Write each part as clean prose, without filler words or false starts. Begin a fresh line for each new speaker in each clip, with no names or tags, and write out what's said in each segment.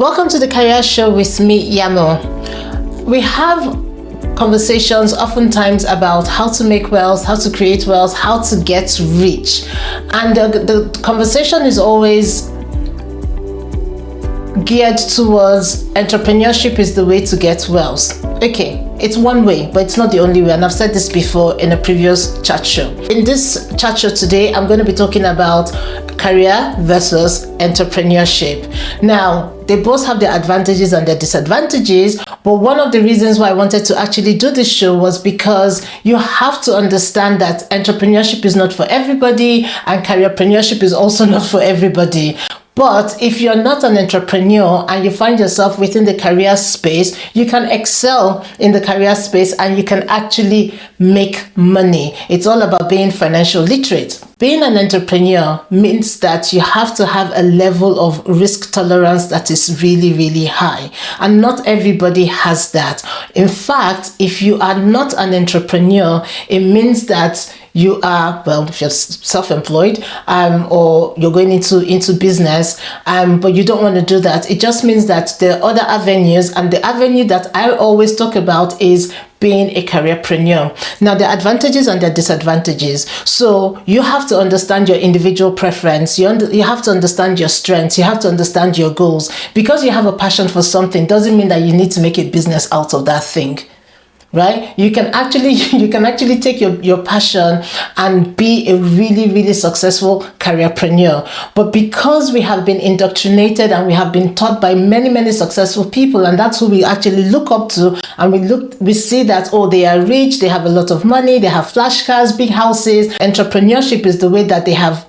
Welcome to the Career Show with me, Yanmo. We have conversations oftentimes about how to make wealth, how to create wealth, how to get rich. And the conversation is always geared towards entrepreneurship is the way to get wealth. Okay, it's one way, but it's not the only way. And I've said this before in a previous chat show. In this chat show today, I'm going to be talking about career versus entrepreneurship. Now, they both have their advantages and their disadvantages, but one of the reasons why I wanted to actually do this show was because you have to understand that entrepreneurship is not for everybody and careerpreneurship is also not for everybody. But if you're not an entrepreneur and you find yourself within the career space, you can excel in the career space and you can actually make money. It's all about being financial literate. Being an entrepreneur means that you have to have a level of risk tolerance that is really, really high. And not everybody has that. In fact, if you are not an entrepreneur, it means that you are, well, if you're self-employed or you're going into business, but you don't want to do that. It just means that there are other avenues, and the avenue that I always talk about is being a careerpreneur. Now, there are advantages and there are disadvantages. So you have to understand your individual preference. You have to understand your strengths. You have to understand your goals. Because you have a passion for something doesn't mean that you need to make a business out of that thing. Right? You can actually take your passion and be a really, really successful careerpreneur. But because we have been indoctrinated and we have been taught by many, many successful people, and that's who we actually look up to, and we see that, oh, they are rich, they have a lot of money, they have flash cars, big houses. Entrepreneurship is the way that they have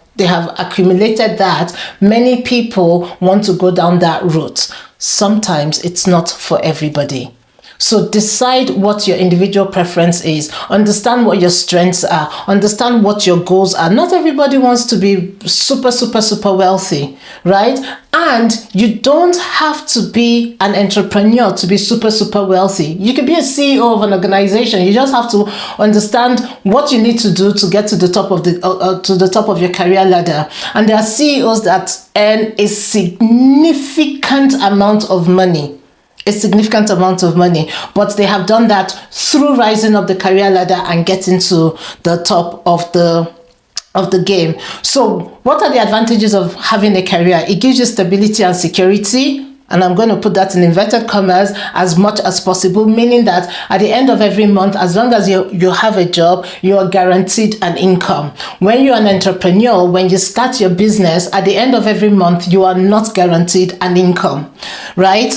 accumulated that. Many people want to go down that route. Sometimes it's not for everybody. So decide what your individual preference is. Understand what your strengths are. Understand what your goals are. Not everybody wants to be super, super, super wealthy, right? And you don't have to be an entrepreneur to be super, super wealthy. You can be a CEO of an organization. You just have to understand what you need to do to get to the top of the top of your career ladder. And there are CEOs that earn a significant amount of money. But they have done that through rising up the career ladder and getting to the top of the game. So what are the advantages of having a career? It gives you stability and security. And I'm going to put that in inverted commas, as much as possible, meaning that at the end of every month, as long as you have a job, you are guaranteed an income. When you're an entrepreneur, when you start your business, at the end of every month, you are not guaranteed an income, right?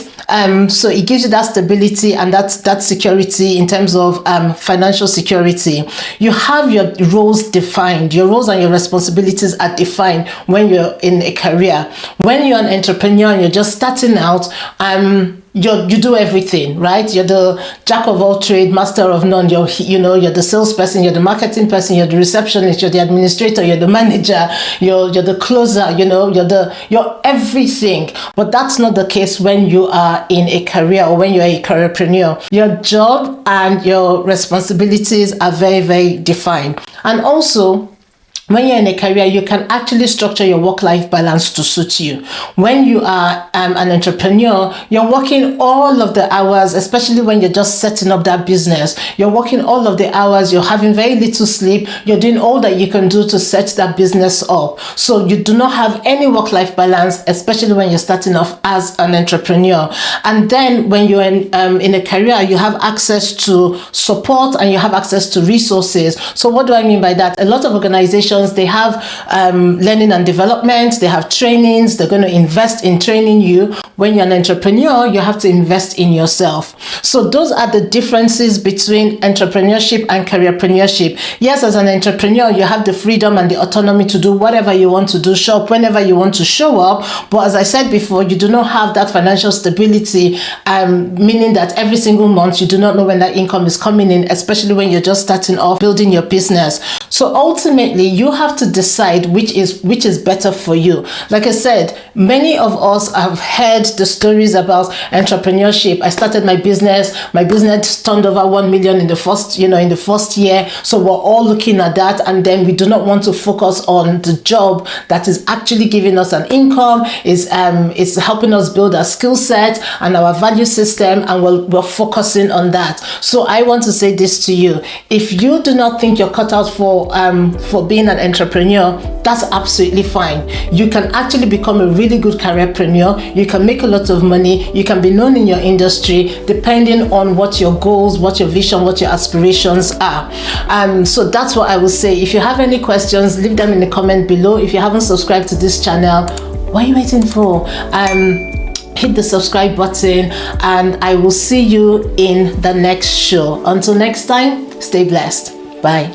So it gives you that stability and that security in terms of financial security. You have your roles defined. Your roles and your responsibilities are defined when you're in a career. When you're an entrepreneur and you're just starting out, you do everything, right? You're the jack of all trade, master of none. You're the salesperson, you're the marketing person, you're the receptionist, you're the administrator, you're the manager, you're the closer, you're everything. But that's not the case when you are in a career or when you're a careerpreneur. Your job and your responsibilities are very, very defined. And also, when you're in a career, you can actually structure your work-life balance to suit you. When you are an entrepreneur, you're working all of the hours, especially when you're just setting up that business. You're working all of the hours, you're having very little sleep, you're doing all that you can do to set that business up. So you do not have any work-life balance, especially when you're starting off as an entrepreneur. And then when you're in a career, you have access to support and you have access to resources. So what do I mean by that? A lot of organizations, they have learning and development, they have trainings, they're going to invest in training you. When you're an entrepreneur, you have to invest in yourself. So those are the differences between entrepreneurship and careerpreneurship. Yes, as an entrepreneur, you have the freedom and the autonomy to do whatever you want to do, show up whenever you want to show up. But as I said before, you do not have that financial stability, meaning that every single month you do not know when that income is coming in, especially when you're just starting off building your business. So ultimately, you you have to decide which is better for you. Like I said, many of us have heard the stories about entrepreneurship. I started my business turned over 1 million in the first year. So we're all looking at that, and then we do not want to focus on the job that is actually giving us an income, is helping us build our skill set and our value system, and we're focusing on that. So I want to say this to you: if you do not think you're cut out for being an entrepreneur, that's absolutely fine. You can actually become a really good careerpreneur. You can make a lot of money. You can be known in your industry, depending on what your goals, what your vision, what your aspirations are. So that's what I will say. If you have any questions, leave them in the comment below. If you haven't subscribed to this channel, what are you waiting for? Hit the subscribe button, and I will see you in the next show. Until next time, stay blessed. Bye.